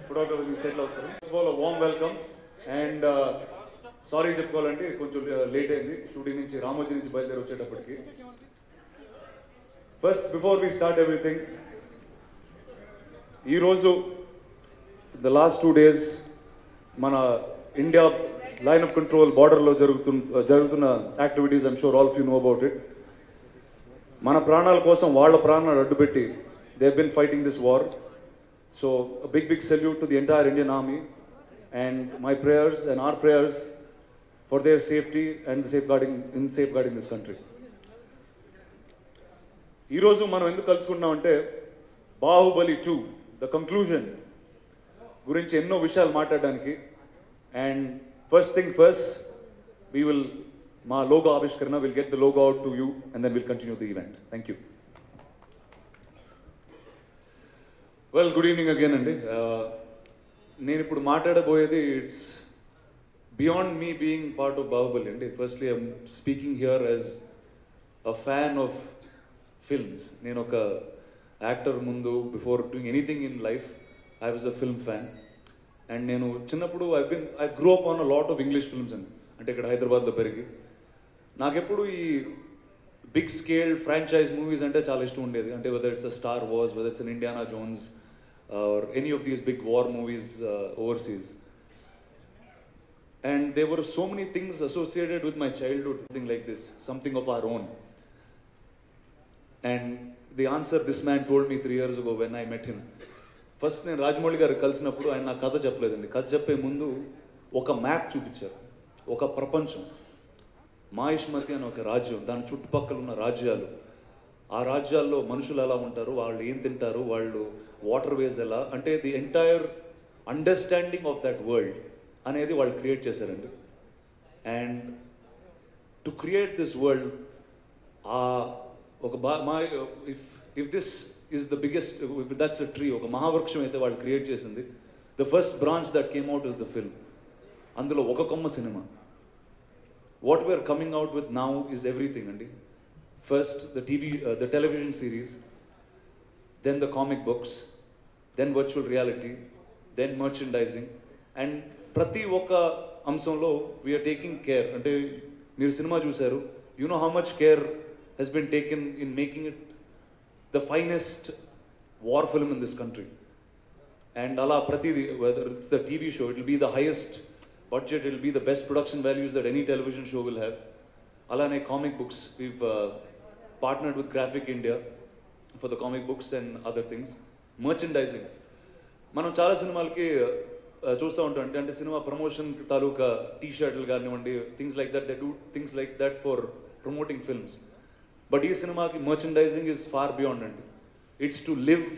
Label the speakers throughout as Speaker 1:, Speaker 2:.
Speaker 1: Photography మీ సెట్లో వస్తారు. First of all warm welcome and sorry చెప్పుకోవాలంటే కొంచెం లేట్ అయింది షూటింగ్ నుంచి, రామోజీ నుంచి బయలుదేరి వచ్చేటప్పటికి. First before we start everything, ఈరోజు ద లాస్ట్ 2 days మన ఇండియా లైన్ ఆఫ్ కంట్రోల్ బార్డర్లో జరుగుతున్న activities, I'm sure all of you know about it. మన ప్రాణాల కోసం వాళ్ళ ప్రాణాలు అడ్డుపెట్టి they have been fighting this war. So a big salute to the entire Indian Army and my prayers and our prayers for their safety and safeguarding this country. ఈ రోజు మనం ఎందుకు కలుసుకున్నామంటే బాహుబలి 2 ద కంక్లూజన్ గురించి ఎన్నో విషయాలు మాట్లాడడానికి. And first thing first, we will మా logo ఆవిష్కరణ, will get the logo out to you and then will continue the event. Thank you. Well, good evening again అండి. నేను ఇప్పుడు మాట్లాడబోయేది it's beyond me being part of Baahubali అండి. Firstly I'm speaking here as a fan of films. నేను ఒక actor ముందు, before doing anything in life, I was a film fan. And నేను చిన్నప్పుడు I grow up on a lot of English films అండి. అంటే ఇక్కడ హైదరాబాద్లో పెరిగి నాకెప్పుడు ఈ బిగ్ స్కేల్ ఫ్రాంచైజ్ మూవీస్ అంటే చాలా ఇష్టం ఉండేది. అంటే whether it's a Star Wars, whether it's an Indiana Jones or any of these big war movies overseas. And there were so many things associated with my childhood, something like this, something of our own. And the answer this man told me 3 years ago when I met him. First నేను రాజమౌళి గారు కలిసినప్పుడు ఆయన నాకు కథ చెప్పలేదండి. కథ చెప్పే ముందు ఒక మ్యాప్ చూపించారు, ఒక ప్రపంచం, మాయిష్మతి అని ఒక రాజ్యం, దాని చుట్టుపక్కల ఉన్న రాజ్యాలు, ఆ రాజ్యాల్లో మనుషులు ఎలా ఉంటారు, వాళ్ళు ఏం తింటారు, వాళ్ళు వాటర్ వేస్ ఎలా, అంటే the entire understanding of that world అనేది వాళ్ళు క్రియేట్ చేశారండి. And to create this world, ఒక if this is the biggest, if that's a tree, ఒక మహావృక్షం అయితే వాళ్ళు క్రియేట్ చేసింది, the first branch that came out is the film. అందులో ఒక కొమ్మ సినిమా. What we're coming out with now is everything అండి. First, the television series, then the comic books, then virtual reality, then merchandising, and prati oka amsamlo we are taking care. Ante meer cinema chusaru, you know how much care has been taken in making it the finest war film in this country. And ala prati, whether it's the TV show, it will be the highest budget, it will be the best production values that any television show will have. Alane comic books, we've partnered with Graphic India for the comic books and other things. Merchandising, మనం చాలా సినిమాలకి చూస్తూ ఉంటాం. అంటే cinema promotion తాలూకా టీ షర్ట్లు కానివ్వండి, things like that, they do things like that for promoting films. But ఈ సినిమాకి మర్చెండైజింగ్ ఈజ్ ఫార్ బియాండ్ అండి. It's to live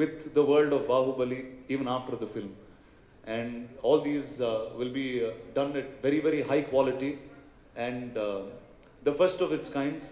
Speaker 1: with the world of Baahubali even after the film. And all these will be done at very high quality and the first of its kinds.